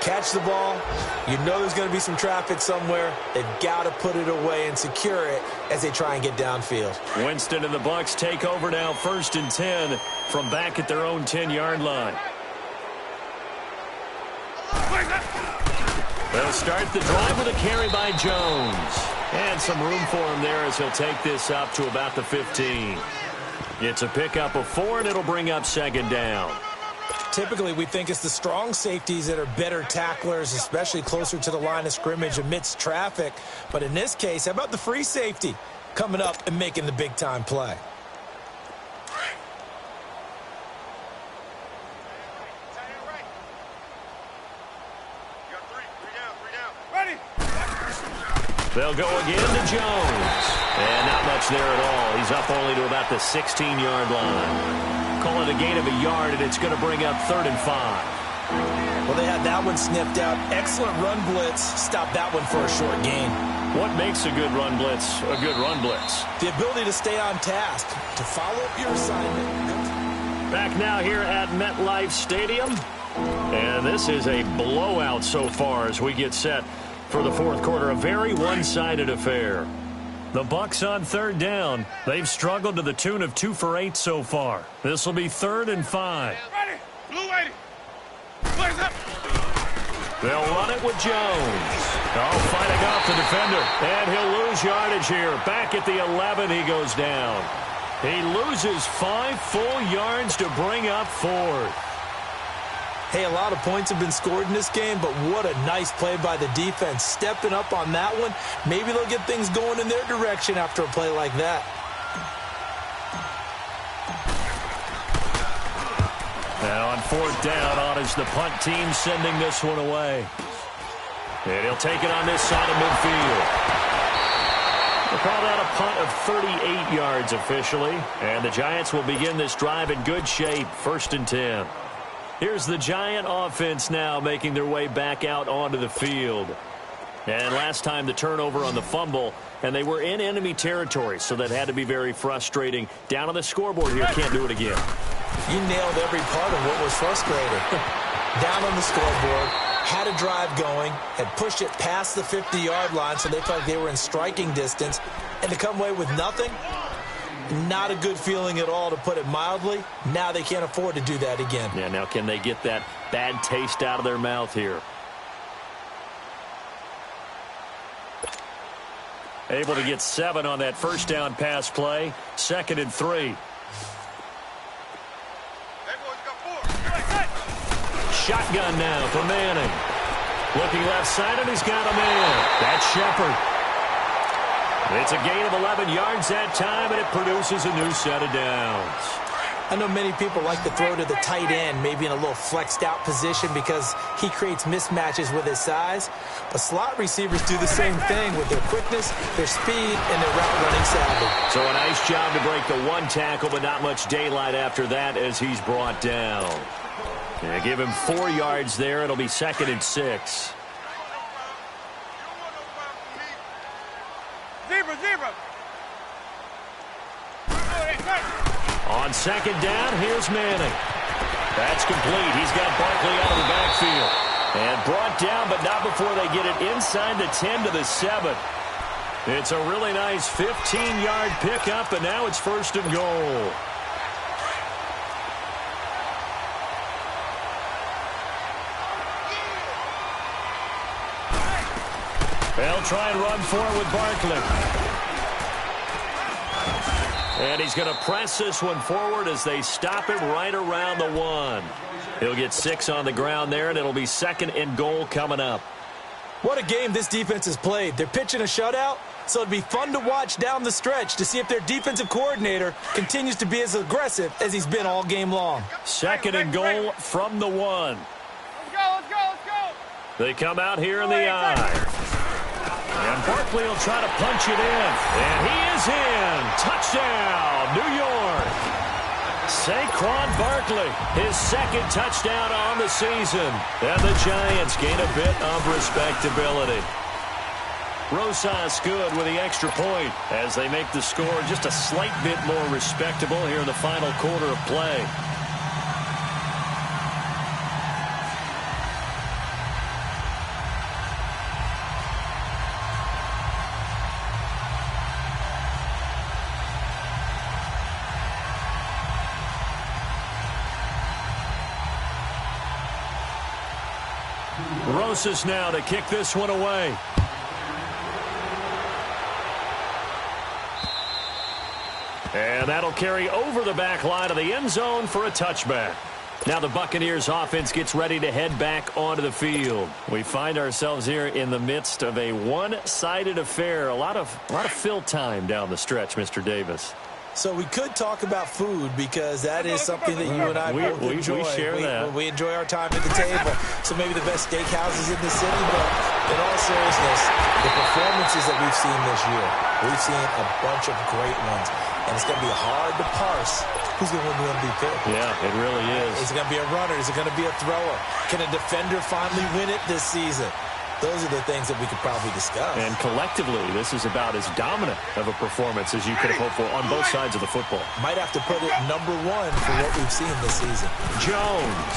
Catch the ball. You know there's going to be some traffic somewhere. They've got to put it away and secure it as they try and get downfield. Winston and the Bucs take over now, 1st and 10 from back at their own 10-yard line. They'll start the drive with a carry by Jones. And some room for him there as he'll take this up to about the 15. It's a pickup of 4, and it'll bring up 2nd down. Typically, we think it's the strong safeties that are better tacklers, especially closer to the line of scrimmage amidst traffic. But in this case, how about the free safety coming up and making the big-time play? They'll go again to Jones. And not much there at all. He's up only to about the 16-yard line. Call it a gain of a yard, and it's going to bring up 3rd and 5. Well, they had that one sniffed out. Excellent run blitz. Stop that one for a short gain. What makes a good run blitz a good run blitz? The ability to stay on task, to follow up your assignment. Back now here at MetLife Stadium. And this is a blowout so far as we get set for the 4th quarter. A very one-sided affair. The Bucs on 3rd down. They've struggled to the tune of 2 for 8 so far. This will be 3rd and 5. Ready. Blue 80. Blaze up. They'll run it with Jones. Oh, fighting off the defender. And he'll lose yardage here. Back at the 11, he goes down. He loses 5 full yards to bring up 4th. Hey, a lot of points have been scored in this game, but what a nice play by the defense. Stepping up on that one. Maybe they'll get things going in their direction after a play like that. Now on 4th down, on is the punt team sending this one away. And he'll take it on this side of midfield. We'll call that a punt of 38 yards officially. And the Giants will begin this drive in good shape. 1st and 10. Here's the Giant offense now making their way back out onto the field. And last time the turnover on the fumble, and they were in enemy territory, so that had to be very frustrating. Down on the scoreboard here, can't do it again. You nailed every part of what was frustrating. Down on the scoreboard, had a drive going, had pushed it past the 50-yard line, so they felt like they were in striking distance, and to come away with nothing, not a good feeling at all, to put it mildly. Now they can't afford to do that again. Yeah, now can they get that bad taste out of their mouth here? Able to get 7 on that 1st down pass play. 2nd and 3. Shotgun now for Manning. Looking left side, and he's got a man. That's Shepard. It's a gain of 11 yards that time, and it produces a new set of downs. I know many people like to throw to the tight end, maybe in a little flexed out position because he creates mismatches with his size. But slot receivers do the same thing with their quickness, their speed, and their route running savvy. So a nice job to break the one tackle, but not much daylight after that as he's brought down. Yeah, give him 4 yards there. It'll be 2nd and 6. Zebra. On 2nd down, here's Manning. That's complete. He's got Barkley out of the backfield. And brought down, but not before they get it inside the 10 to the 7. It's a really nice 15-yard pickup, and now it's 1st and goal. They'll try and run for it with Barkley. And he's going to press this one forward as they stop him right around the 1. He'll get 6 on the ground there, and it'll be 2nd and goal coming up. What a game this defense has played. They're pitching a shutout, so it'd be fun to watch down the stretch to see if their defensive coordinator continues to be as aggressive as he's been all game long. 2nd and goal from the 1. Let's go. They come out here in the I. And Barkley will try to punch it in. And he is in. Touchdown, New York. Saquon Barkley, his 2nd touchdown on the season. And the Giants gain a bit of respectability. Rosas good with the extra point as they make the score just a slight bit more respectable here in the final quarter of play. Rosas now to kick this one away. And that'll carry over the back line of the end zone for a touchback. Now the Buccaneers offense gets ready to head back onto the field. We find ourselves here in the midst of a one-sided affair. A lot of fill time down the stretch, Mr. Davis. So we could talk about food because that is something that you and I both enjoy. We share that. We enjoy our time at the table. So maybe the best steakhouses in the city, but in all seriousness, the performances that we've seen this year, we've seen a bunch of great ones. And it's going to be hard to parse who's going to win the MVP. Yeah, it really is. Is it going to be a runner? Is it going to be a thrower? Can a defender finally win it this season? Those are the things that we could probably discuss. And collectively, this is about as dominant of a performance as you could have hoped for on both sides of the football. Might have to put it #1 for what we've seen this season. Jones.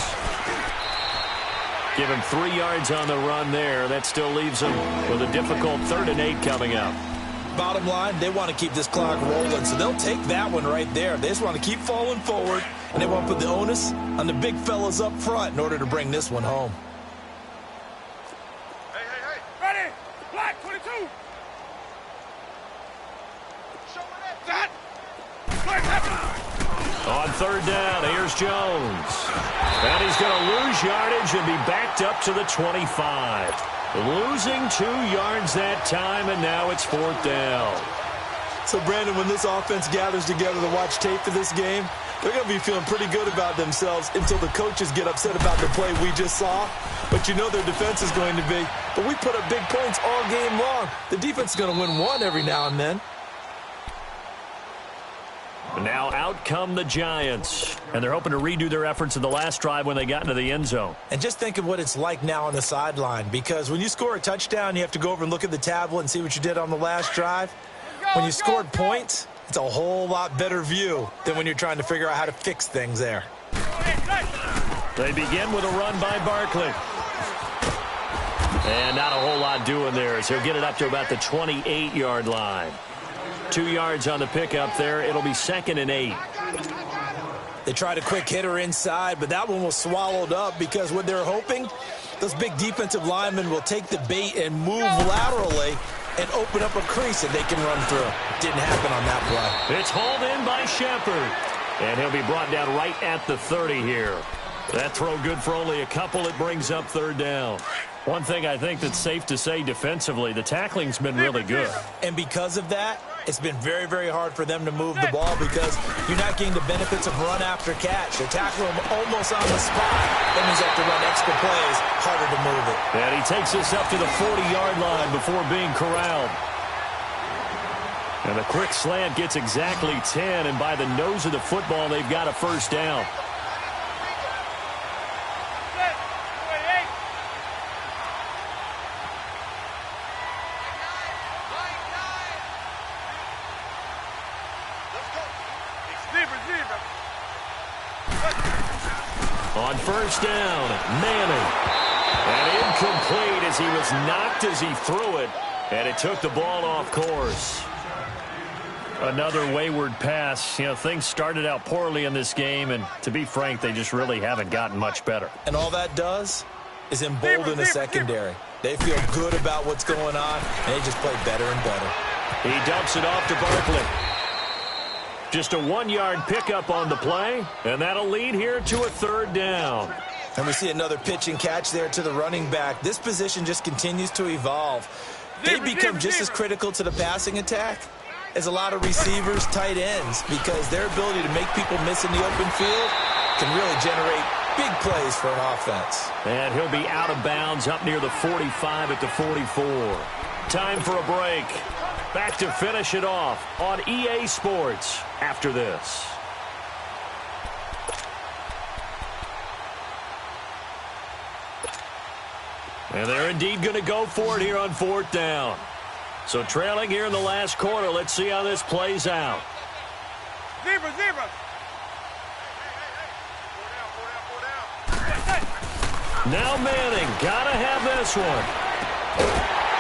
Give him 3 yards on the run there. That still leaves him with a difficult 3rd and 8 coming up. Bottom line, they want to keep this clock rolling, so they'll take that one right there. They just want to keep falling forward, and they want to put the onus on the big fellas up front in order to bring this one home. Ready? Black 22. That. On 3rd down, here's Jones. And he's going to lose yardage and be backed up to the 25. Losing 2 yards that time, and now it's 4th down. So, Brandon, when this offense gathers together to watch tape for this game, they're going to be feeling pretty good about themselves until the coaches get upset about the play we just saw. But you know their defense is going to be. But we put up big points all game long. The defense is going to win one every now and then. Now out come the Giants, and they're hoping to redo their efforts in the last drive when they got into the end zone. And just think of what it's like now on the sideline, because when you score a touchdown, you have to go over and look at the tablet and see what you did on the last drive. When you scored points, it's a whole lot better view than when you're trying to figure out how to fix things there. They begin with a run by Barkley. And not a whole lot doing there as he'll get it up to about the 28-yard line. 2 yards on the pickup there. It'll be 2nd and 8. They tried a quick hitter inside, but that one was swallowed up because what they're hoping, those big defensive linemen will take the bait and move laterally and open up a crease that they can run through. Didn't happen on that play. It's hauled in by Shepard. And he'll be brought down right at the 30 here. That throw good for only a couple. It brings up 3rd down. One thing I think that's safe to say defensively, the tackling's been really good. And because of that, It's been very, very hard for them to move the ball because you're not getting the benefits of run after catch. They tackle him almost on the spot. That means they have to run extra plays, harder to move it. And he takes this up to the 40-yard line before being corralled. And the quick slant gets exactly 10, and by the nose of the football, they've got a first down. On first down, Manning. And incomplete as he was knocked as he threw it, and it took the ball off course. Another wayward pass. You know, things started out poorly in this game, and to be frank, they just really haven't gotten much better. And all that does is embolden the secondary. They feel good about what's going on, and they just play better and better. He dumps it off to Barkley. Just a 1-yard pickup on the play, and that'll lead here to a third down. And we see another pitch and catch there to the running back. This position just continues to evolve. They become just as critical to the passing attack as a lot of receivers, tight ends, because their ability to make people miss in the open field can really generate big plays for an offense. And he'll be out of bounds up near the 45 at the 44. Time for a break. Back to finish it off on EA Sports after this. And they're indeed going to go for it here on fourth down. So trailing here in the last quarter. Let's see how this plays out. Zebra. Now Manning, gotta have this one.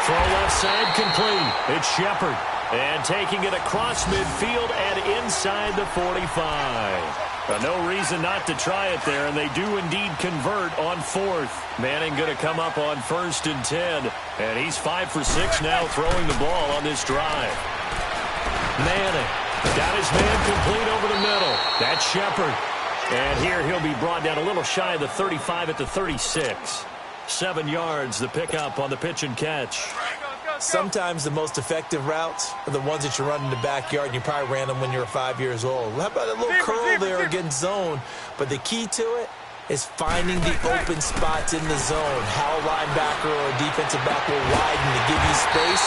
Throw left side complete. It's Shepard. And taking it across midfield and inside the 45. No reason not to try it there, and they do indeed convert on fourth. Manning going to come up on 1st and 10. And he's 5 for 6 now throwing the ball on this drive. Manning got his man complete over the middle. That's Shepard. And here he'll be brought down a little shy of the 35 at the 36. 7 yards, the pickup on the pitch and catch. Sometimes the most effective routes are the ones that you run in the backyard, and you probably ran them when you were 5 years old. How about a little curl there against zone? But the key to it is finding the open spots in the zone. How a linebacker or a defensive back will widen to give you space.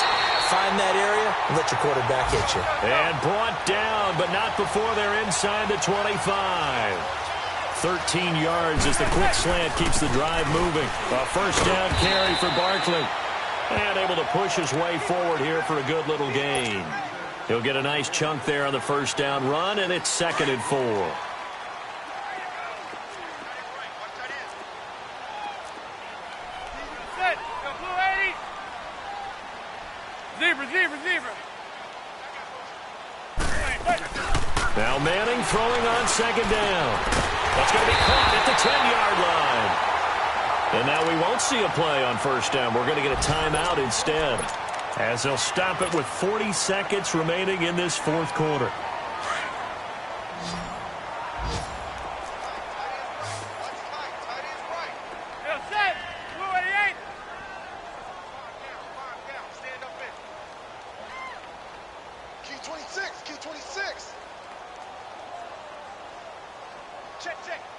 Find that area and let your quarterback hit you. And brought down, but not before they're inside the 25. 13 yards as the quick slant keeps the drive moving. A first down carry for Barkley. And able to push his way forward here for a good little gain. He'll get a nice chunk there on the first down run, and it's 2nd and 4. Zebra. Now Manning throwing on 2nd down. That's going to be caught at the 10-yard line. And now we won't see a play on first down. We're going to get a timeout instead, as they'll stop it with 40 seconds remaining in this fourth quarter.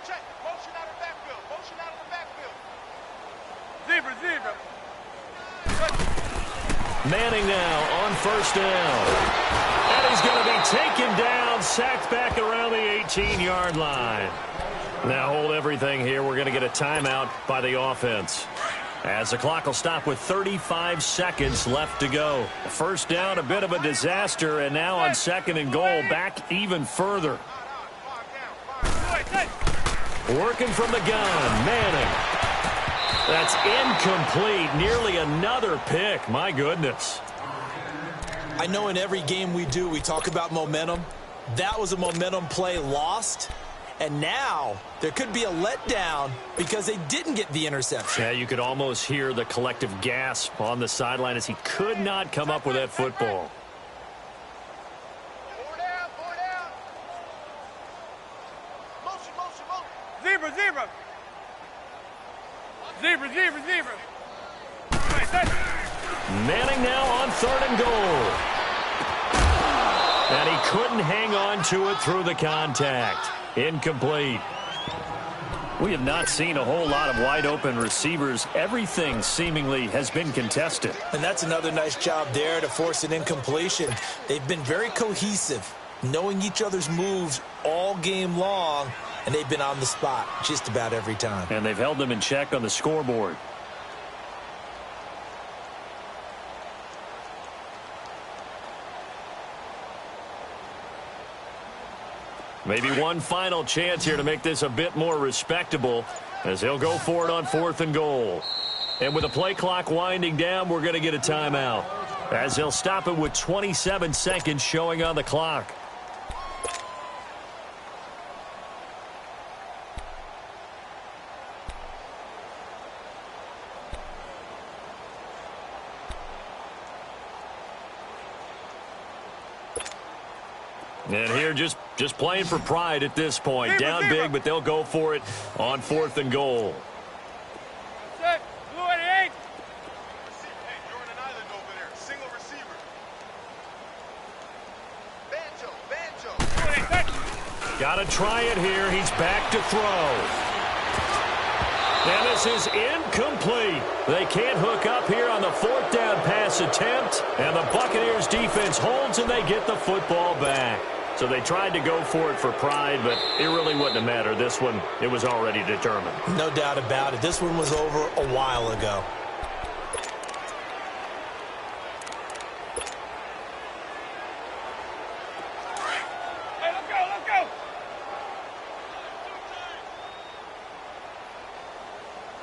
Check. Motion out of the backfield. Zebra. Manning now on first down. And he's going to be taken down, sacked back around the 18-yard line. Now hold everything here. We're going to get a timeout by the offense, as the clock will stop with 35 seconds left to go. First down, a bit of a disaster, and now on 2nd and goal, back even further. Working from the gun, Manning. That's incomplete. Nearly another pick. My goodness. I know in every game we do, we talk about momentum. That was a momentum play lost. And now there could be a letdown because they didn't get the interception. Yeah, you could almost hear the collective gasp on the sideline as he could not come up with that football. Zebra. Manning now on 3rd and goal. couldn't hang on to it through the contact. Incomplete. We have not seen a whole lot of wide-open receivers. Everything seemingly has been contested. And that's another nice job there to force an incompletion. They've been very cohesive, knowing each other's moves all game long, and they've been on the spot just about every time. And they've held them in check on the scoreboard. Maybe one final chance here to make this a bit more respectable as he'll go for it on 4th and goal. And with the play clock winding down, we're going to get a timeout as they'll stop it with 27 seconds showing on the clock. And here just playing for pride at this point. Down big, but they'll go for it on 4th and goal. Set. Blue 88. Hey, Jordan Island over there. Single receiver. Banjo. Got to try it here. He's back to throw. And this is incomplete. They can't hook up here on the 4th down pass attempt. And the Buccaneers defense holds and they get the football back. So they tried to go for it for pride, but it really wouldn't have mattered. This one, it was already determined. No doubt about it. This one was over a while ago. Hey, let's go, let's go.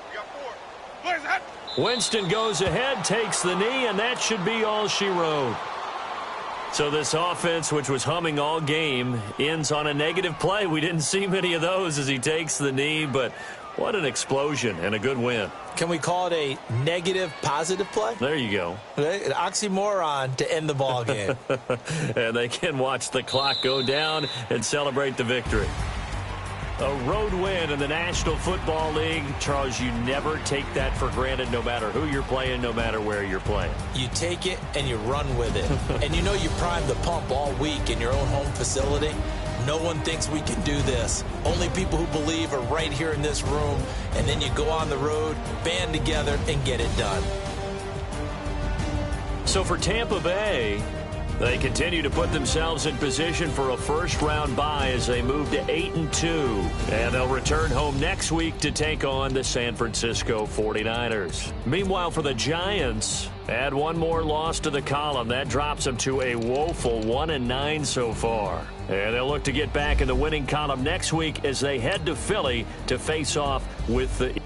We got 4. Where's that? Winston goes ahead, takes the knee, and that should be all she wrote. So this offense, which was humming all game, ends on a negative play. We didn't see many of those as he takes the knee, but what an explosion and a good win. Can we call it a negative positive play? There you go. An oxymoron to end the ball game. And they can watch the clock go down and celebrate the victory. A road win in the National Football League. Charles, you never take that for granted no matter who you're playing, no matter where you're playing. You take it and you run with it. And you know you primed the pump all week in your own home facility. No one thinks we can do this. Only people who believe are right here in this room. And then you go on the road, band together, and get it done. So for Tampa Bay, they continue to put themselves in position for a first-round bye as they move to 8-2. And they'll return home next week to take on the San Francisco 49ers. Meanwhile, for the Giants, add one more loss to the column. That drops them to a woeful 1-9 so far. And they'll look to get back in the winning column next week as they head to Philly to face off with the...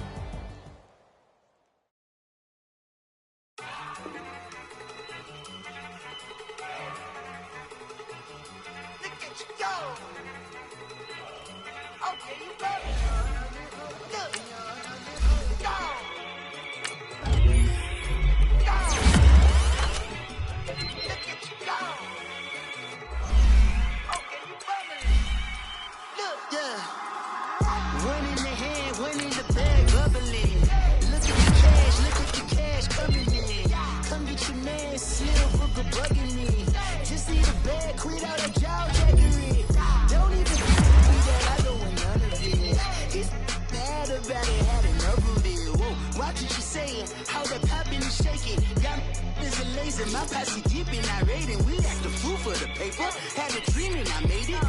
My posse deep and I raiding. We act the fool for the paper. Had a dream and I made it.